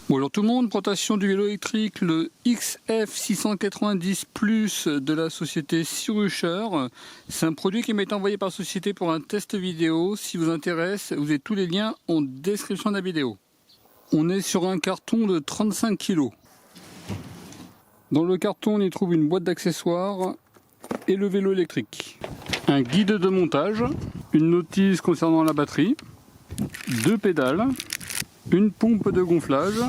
Bonjour tout le monde, présentation du vélo électrique, le XF690 Plus de la société Surusher. C'est un produit qui m'a été envoyé par la société pour un test vidéo. Si vous intéresse, vous avez tous les liens en description de la vidéo. On est sur un carton de 35 kg. Dans le carton, on y trouve une boîte d'accessoires et le vélo électrique. Un guide de montage, une notice concernant la batterie, 2 pédales, une pompe de gonflage,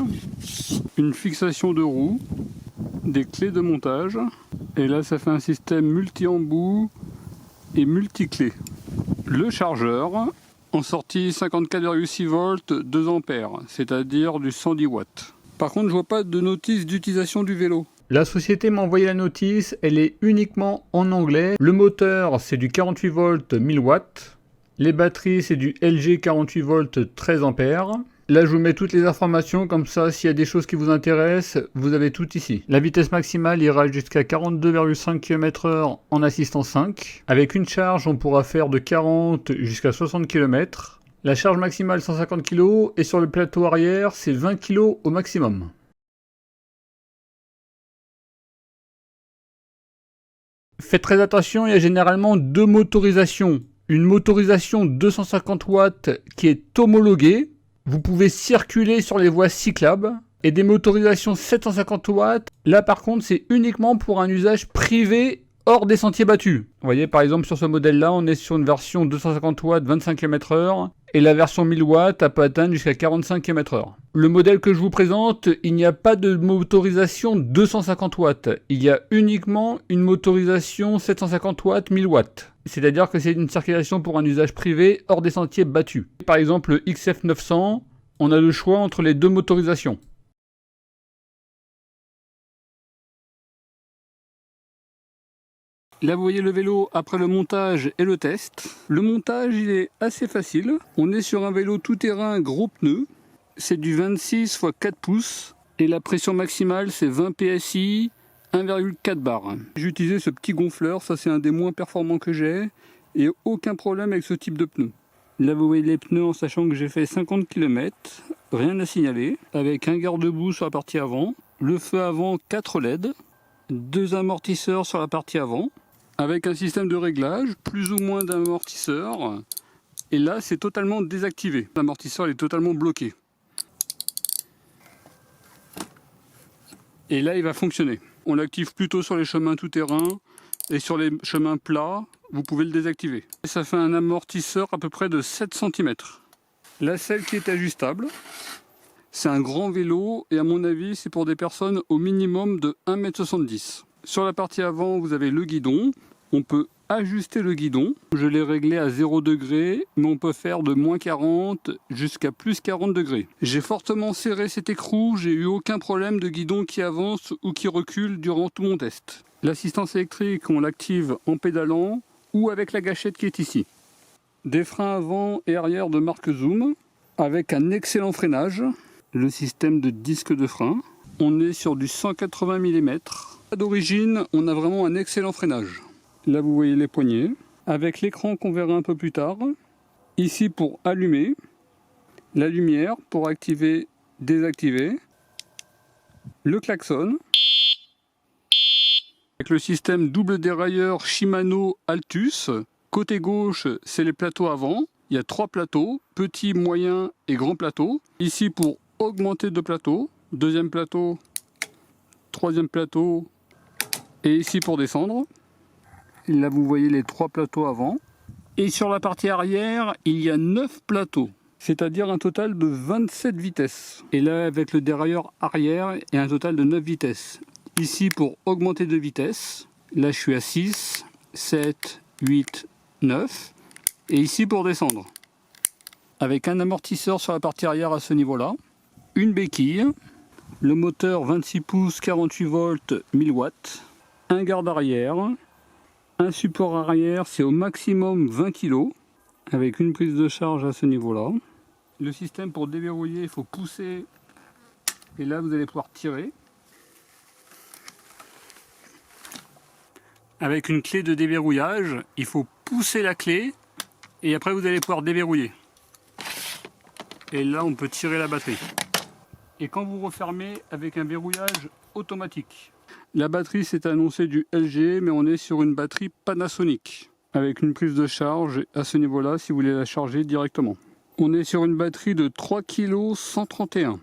une fixation de roue, des clés de montage, et là ça fait un système multi-embout et multi-clés. Le chargeur en sortie 54,6 volts 2 ampères, c'est-à-dire du 110 watts. Par contre je vois pas de notice d'utilisation du vélo. La société m'a envoyé la notice, elle est uniquement en anglais. Le moteur c'est du 48 volts 1000 watts. Les batteries c'est du LG 48 volts 13 ampères. Là, je vous mets toutes les informations, comme ça, s'il y a des choses qui vous intéressent, vous avez tout ici. La vitesse maximale ira jusqu'à 42,5 km/h en assistance 5. Avec une charge, on pourra faire de 40 jusqu'à 60 km. La charge maximale 150 kg et sur le plateau arrière, c'est 20 kg au maximum. Faites très attention, il y a généralement 2 motorisations. Une motorisation 250 watts qui est homologuée. Vous pouvez circuler sur les voies cyclables et des motorisations 750 watts. Là par contre c'est uniquement pour un usage privé hors des sentiers battus. Vous voyez par exemple sur ce modèle là on est sur une version 250 watts 25 km/h et la version 1000 watts peut atteindre jusqu'à 45 km/h. Le modèle que je vous présente, il n'y a pas de motorisation 250 watts. Il y a uniquement une motorisation 750 watts 1000 watts. C'est-à-dire que c'est une circulation pour un usage privé hors des sentiers battus. Par exemple, le XF900, on a le choix entre les 2 motorisations. Là, vous voyez le vélo après le montage et le test. Le montage, il est assez facile. On est sur un vélo tout-terrain gros pneus. C'est du 26 x 4 pouces. Et la pression maximale, c'est 20 PSI. 1,4 bar. J'ai utilisé ce petit gonfleur, ça c'est un des moins performants que j'ai, et aucun problème avec ce type de pneus. Là vous voyez les pneus en sachant que j'ai fait 50 km, rien à signaler, avec un garde-boue sur la partie avant, le feu avant 4 LED, 2 amortisseurs sur la partie avant, avec un système de réglage, plus ou moins d'amortisseurs, et là c'est totalement désactivé, l'amortisseur est totalement bloqué. Et là il va fonctionner. On l'active plutôt sur les chemins tout-terrain et sur les chemins plats, vous pouvez le désactiver. Et ça fait un amortisseur à peu près de 7 cm. La selle qui est ajustable, c'est un grand vélo et à mon avis c'est pour des personnes au minimum de 1,70 m. Sur la partie avant vous avez le guidon, on peut ajuster le guidon. Je l'ai réglé à 0 degré, mais on peut faire de moins 40 jusqu'à plus 40 degrés. J'ai fortement serré cet écrou, j'ai eu aucun problème de guidon qui avance ou qui recule durant tout mon test. L'assistance électrique, on l'active en pédalant ou avec la gâchette qui est ici. Des freins avant et arrière de marque Zoom, avec un excellent freinage. Le système de disque de frein. On est sur du 180 mm. D'origine, on a vraiment un excellent freinage. Là vous voyez les poignées, avec l'écran qu'on verra un peu plus tard. Ici pour allumer, la lumière pour activer, désactiver, le klaxon. Avec le système double dérailleur Shimano Altus, côté gauche c'est les plateaux avant. Il y a 3 plateaux, petit, moyen et grand plateau. Ici pour augmenter de plateaux, deuxième plateau, troisième plateau et ici pour descendre. Là vous voyez les 3 plateaux avant. Et sur la partie arrière, il y a 9 plateaux. C'est-à-dire un total de 27 vitesses. Et là avec le dérailleur arrière, il y a un total de 9 vitesses. Ici pour augmenter de vitesse. Là je suis à 6, 7, 8, 9. Et ici pour descendre. Avec un amortisseur sur la partie arrière à ce niveau-là. Une béquille. Le moteur 26 pouces 48 volts 1000 watts. Un garde arrière. Un support arrière, c'est au maximum 20 kg, avec une prise de charge à ce niveau-là. Le système pour déverrouiller, il faut pousser, et là vous allez pouvoir tirer. Avec une clé de déverrouillage, il faut pousser la clé, et après vous allez pouvoir déverrouiller. Et là on peut tirer la batterie. et quand vous refermez avec un verrouillage automatique. La batterie, c'est annoncé du LG, mais on est sur une batterie Panasonic avec une prise de charge à ce niveau-là si vous voulez la charger directement. On est sur une batterie de 3 kg 131.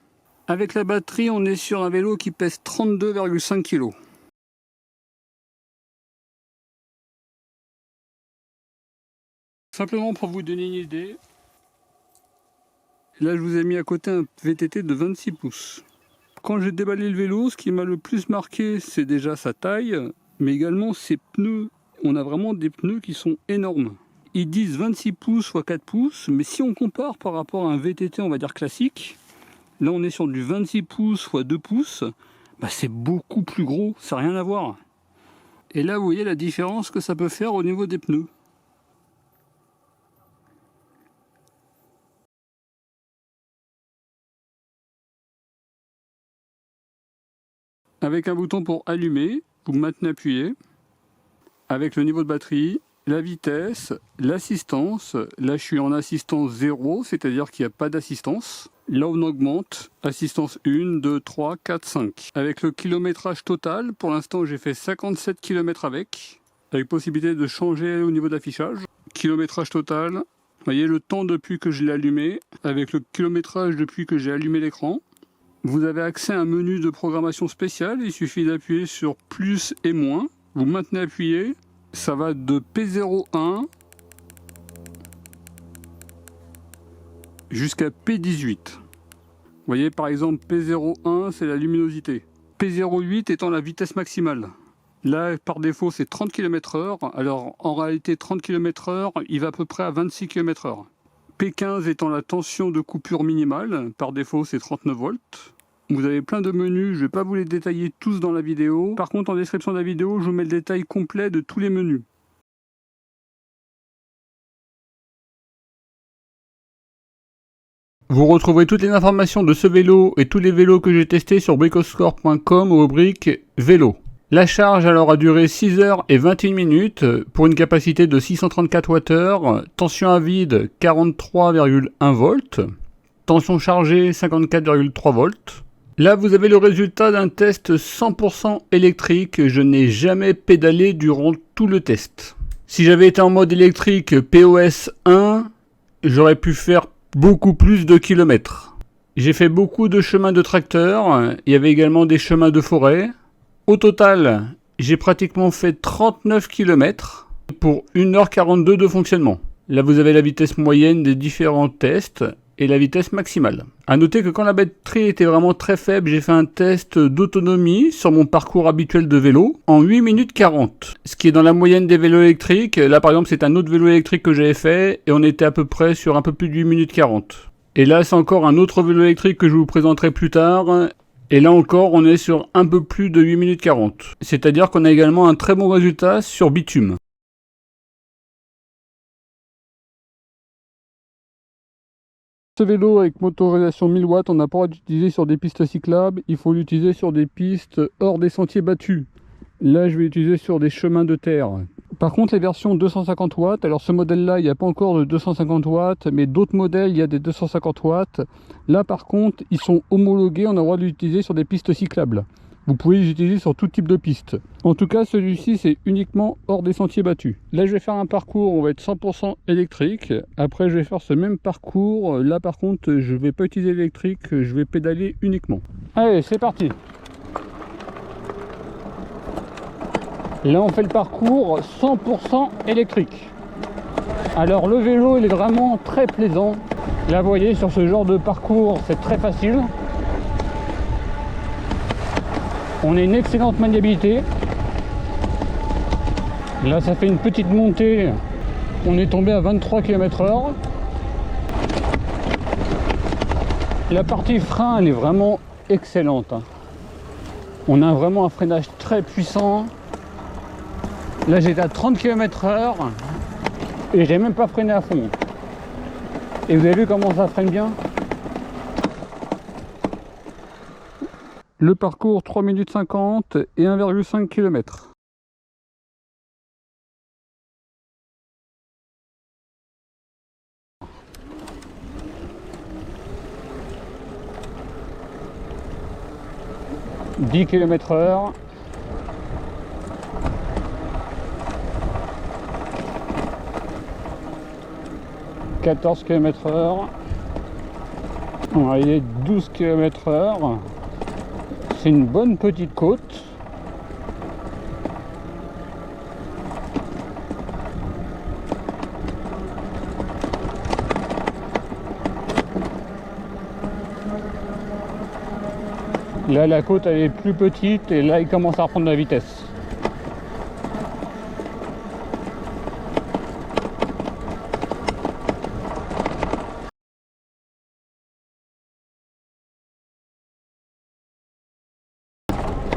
Avec la batterie, on est sur un vélo qui pèse 32,5 kg. Simplement pour vous donner une idée, là je vous ai mis à côté un VTT de 26 pouces. Quand j'ai déballé le vélo, ce qui m'a le plus marqué, c'est déjà sa taille, mais également ses pneus. On a vraiment des pneus qui sont énormes. Ils disent 26 pouces soit 4 pouces, mais si on compare par rapport à un VTT, on va dire classique, là on est sur du 26 pouces soit 2 pouces, bah c'est beaucoup plus gros, ça n'a rien à voir. Et là vous voyez la différence que ça peut faire au niveau des pneus. Avec un bouton pour allumer, vous maintenez appuyé. Avec le niveau de batterie, la vitesse, l'assistance. Là, je suis en assistance 0, c'est-à-dire qu'il n'y a pas d'assistance. Là, on augmente. Assistance 1, 2, 3, 4, 5. Avec le kilométrage total, pour l'instant, j'ai fait 57 km avec possibilité de changer au niveau d'affichage. Kilométrage total. Vous voyez le temps depuis que je l'ai allumé, avec le kilométrage depuis que j'ai allumé l'écran. Vous avez accès à un menu de programmation spéciale, il suffit d'appuyer sur plus et moins. Vous maintenez appuyé, ça va de P01 jusqu'à P18. Vous voyez par exemple P01 c'est la luminosité. P08 étant la vitesse maximale. Là par défaut c'est 30 km/h, alors en réalité 30 km/h il va à peu près à 26 km/h. P15 étant la tension de coupure minimale, par défaut c'est 39 volts. Vous avez plein de menus, je ne vais pas vous les détailler tous dans la vidéo. Par contre en description de la vidéo, je vous mets le détail complet de tous les menus. Vous retrouverez toutes les informations de ce vélo et tous les vélos que j'ai testés sur bricoscore.com aux rubriques vélo. La charge alors a duré 6 heures et 21 minutes pour une capacité de 634 Wh, tension à vide 43,1 volts, tension chargée 54,3 volts. Là, vous avez le résultat d'un test 100% électrique. Je n'ai jamais pédalé durant tout le test. Si j'avais été en mode électrique POS 1, j'aurais pu faire beaucoup plus de kilomètres. J'ai fait beaucoup de chemins de tracteur. Il y avait également des chemins de forêt. Au total, j'ai pratiquement fait 39 km pour 1h42 de fonctionnement. Là, vous avez la vitesse moyenne des différents tests et la vitesse maximale. A noter que quand la batterie était vraiment très faible, j'ai fait un test d'autonomie sur mon parcours habituel de vélo en 8 minutes 40. Ce qui est dans la moyenne des vélos électriques. Là par exemple c'est un autre vélo électrique que j'avais fait et on était à peu près sur un peu plus de 8 minutes 40. Et là c'est encore un autre vélo électrique que je vous présenterai plus tard. Et là encore on est sur un peu plus de 8 minutes 40. C'est-à-dire qu'on a également un très bon résultat sur bitume. Ce vélo avec motorisation 1000 watts, on n'a pas le droit d'utiliser sur des pistes cyclables, il faut l'utiliser sur des pistes hors des sentiers battus. Là, je vais l'utiliser sur des chemins de terre. Par contre, les versions 250 watts, alors ce modèle-là, il n'y a pas encore de 250 watts, mais d'autres modèles, il y a des 250 watts. Là, par contre, ils sont homologués, on a le droit de l'utiliser sur des pistes cyclables. Vous pouvez les utiliser sur tout type de piste. En tout cas, celui-ci, c'est uniquement hors des sentiers battus. Là, je vais faire un parcours, on va être 100% électrique. Après, je vais faire ce même parcours. Là, par contre, je ne vais pas utiliser l'électrique, je vais pédaler uniquement. Allez, c'est parti. Là, on fait le parcours 100% électrique. Alors, le vélo, il est vraiment très plaisant. Là, vous voyez, sur ce genre de parcours, c'est très facile. On a une excellente maniabilité. Là, ça fait une petite montée. On est tombé à 23 km/h. La partie frein, elle est vraiment excellente. On a vraiment un freinage très puissant. Là, j'étais à 30 km/h et j'ai même pas freiné à fond. Et vous avez vu comment ça freine bien? Le parcours 3 minutes 50 et 1,5 km. 10 km/h. « 14 km/h. On va aller 12 km/h. C'est une bonne petite côte. Là, la côte elle est plus petite et là, il commence à reprendre la vitesse.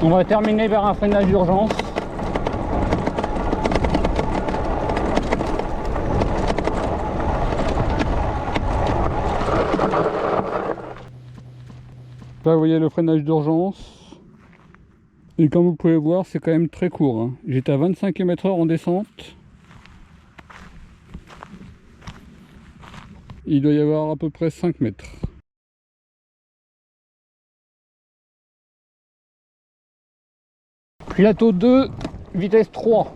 On va terminer vers un freinage d'urgence. Là, vous voyez le freinage d'urgence. Et comme vous pouvez voir, c'est quand même très court, hein. J'étais à 25 km/h en descente. Il doit y avoir à peu près 5 mètres. Plateau 2, vitesse 3.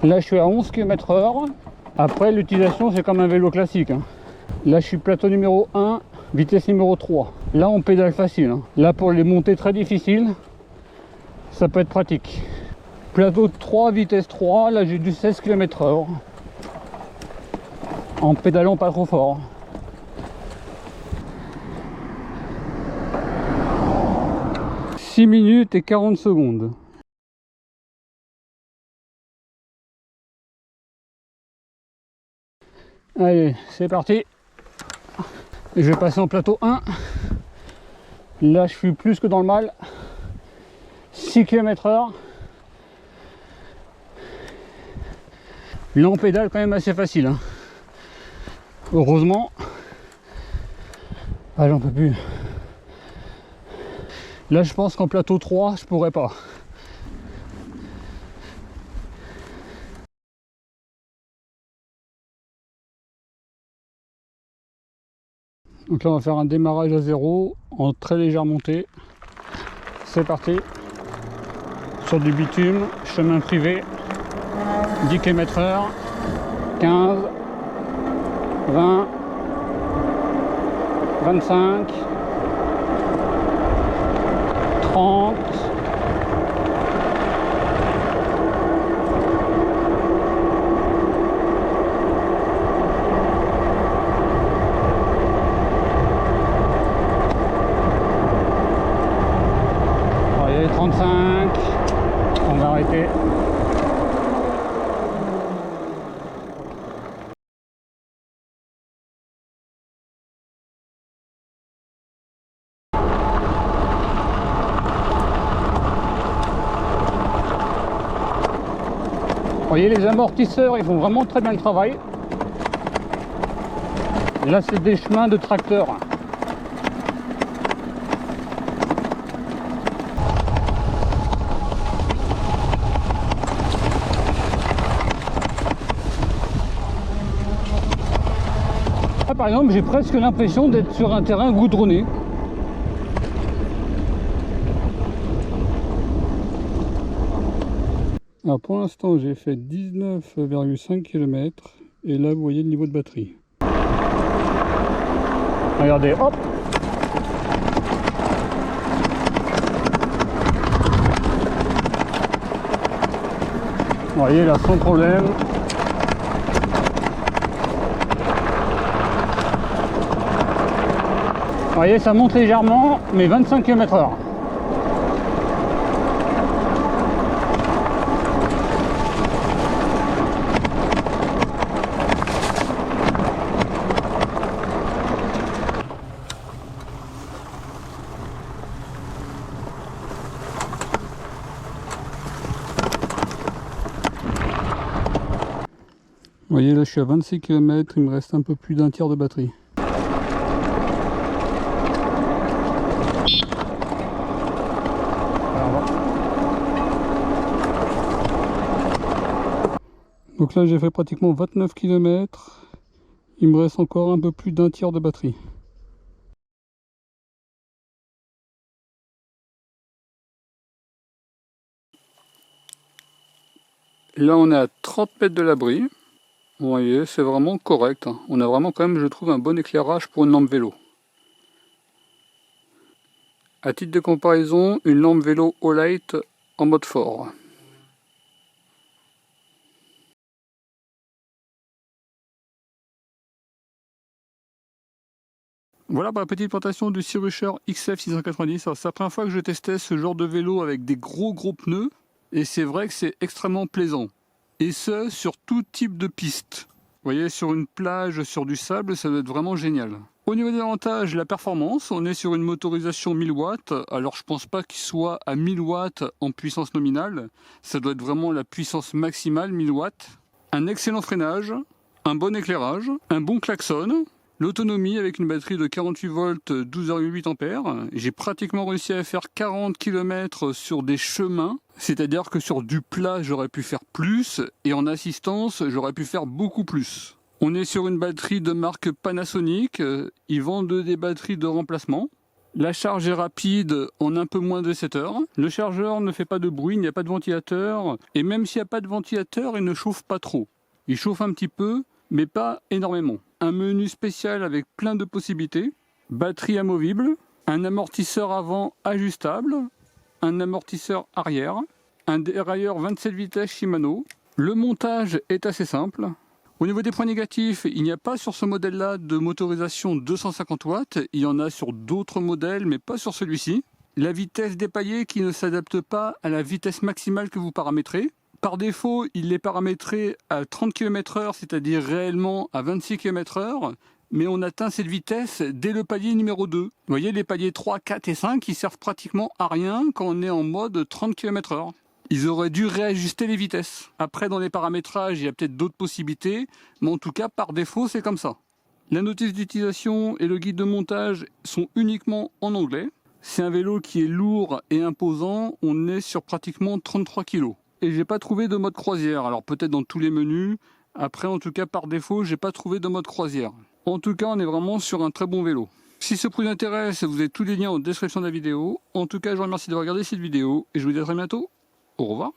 Là, je suis à 11 km/h. Après, l'utilisation, c'est comme un vélo classique, hein. Là, je suis plateau numéro 1, vitesse numéro 3. Là, on pédale facile, hein. Là, pour les montées très difficiles, ça peut être pratique. Plateau 3, vitesse 3. Là, j'ai du 16 km/h. En pédalant pas trop fort. « 6 minutes et 40 secondes. Allez, c'est parti. Je vais passer en plateau 1. Là, je suis plus que dans le mal. 6 km/h. Là, on pédale quand même assez facile, hein. Heureusement. Ah, j'en peux plus. Là, je pense qu'en plateau 3, je pourrais pas. Donc là, on va faire un démarrage à 0 en très légère montée. C'est parti. Sur du bitume, chemin privé. 10 km/h. 15. 20. 25. 30. 35, on va arrêter. Vous voyez, les amortisseurs, ils font vraiment très bien le travail. Et là, c'est des chemins de tracteur. Par exemple, j'ai presque l'impression d'être sur un terrain goudronné. Alors pour l'instant, j'ai fait 19,5 km et là, vous voyez le niveau de batterie. Regardez, hop! Vous voyez là, sans problème. Vous voyez, ça monte légèrement, mais 25 km/h. Vous voyez, là je suis à 26 km, il me reste un peu plus d'un tiers de batterie. Donc là j'ai fait pratiquement 29 km, il me reste encore un peu plus d'un tiers de batterie. Là on est à 30 mètres de l'abri. Vous voyez, c'est vraiment correct. On a vraiment quand même, je trouve, un bon éclairage pour une lampe vélo. À titre de comparaison, une lampe vélo Olight en mode fort. Voilà pour la petite présentation du Cyrusher XF690. C'est la première fois que je testais ce genre de vélo avec des gros pneus. Et c'est vrai que c'est extrêmement plaisant. Et ce, sur tout type de piste. Vous voyez, sur une plage, sur du sable, ça doit être vraiment génial. Au niveau des avantages, la performance, on est sur une motorisation 1000 watts. Alors je pense pas qu'il soit à 1000 watts en puissance nominale. Ça doit être vraiment la puissance maximale, 1000 watts. Un excellent freinage, un bon éclairage, un bon klaxon. L'autonomie avec une batterie de 48 volts, 12,8 ampères. J'ai pratiquement réussi à faire 40 km sur des chemins. C'est-à-dire que sur du plat, j'aurais pu faire plus. Et en assistance, j'aurais pu faire beaucoup plus. On est sur une batterie de marque Panasonic. Ils vendent des batteries de remplacement. La charge est rapide en un peu moins de 7 heures. Le chargeur ne fait pas de bruit, il n'y a pas de ventilateur. Et même s'il n'y a pas de ventilateur, il ne chauffe pas trop. Il chauffe un petit peu, mais pas énormément. Un menu spécial avec plein de possibilités. Batterie amovible. Un amortisseur avant ajustable. Un amortisseur arrière. Un dérailleur 27 vitesses Shimano. Le montage est assez simple. Au niveau des points négatifs, il n'y a pas sur ce modèle-là de motorisation 250 watts. Il y en a sur d'autres modèles, mais pas sur celui-ci. La vitesse dépaillée qui ne s'adapte pas à la vitesse maximale que vous paramétrez. Par défaut, il est paramétré à 30 km/h, c'est-à-dire réellement à 26 km/h. Mais on atteint cette vitesse dès le palier numéro 2. Vous voyez, les paliers 3, 4 et 5, ils servent pratiquement à rien quand on est en mode 30 km/h. Ils auraient dû réajuster les vitesses. Après, dans les paramétrages, il y a peut-être d'autres possibilités, mais en tout cas, par défaut, c'est comme ça. La notice d'utilisation et le guide de montage sont uniquement en anglais. C'est un vélo qui est lourd et imposant. On est sur pratiquement 33 kg. Et j'ai pas trouvé de mode croisière. Alors peut-être dans tous les menus. Après, en tout cas, par défaut, j'ai pas trouvé de mode croisière. En tout cas, on est vraiment sur un très bon vélo. Si ce produit vous intéresse, vous avez tous les liens en description de la vidéo. En tout cas, je vous remercie de regarder cette vidéo et je vous dis à très bientôt. Au revoir.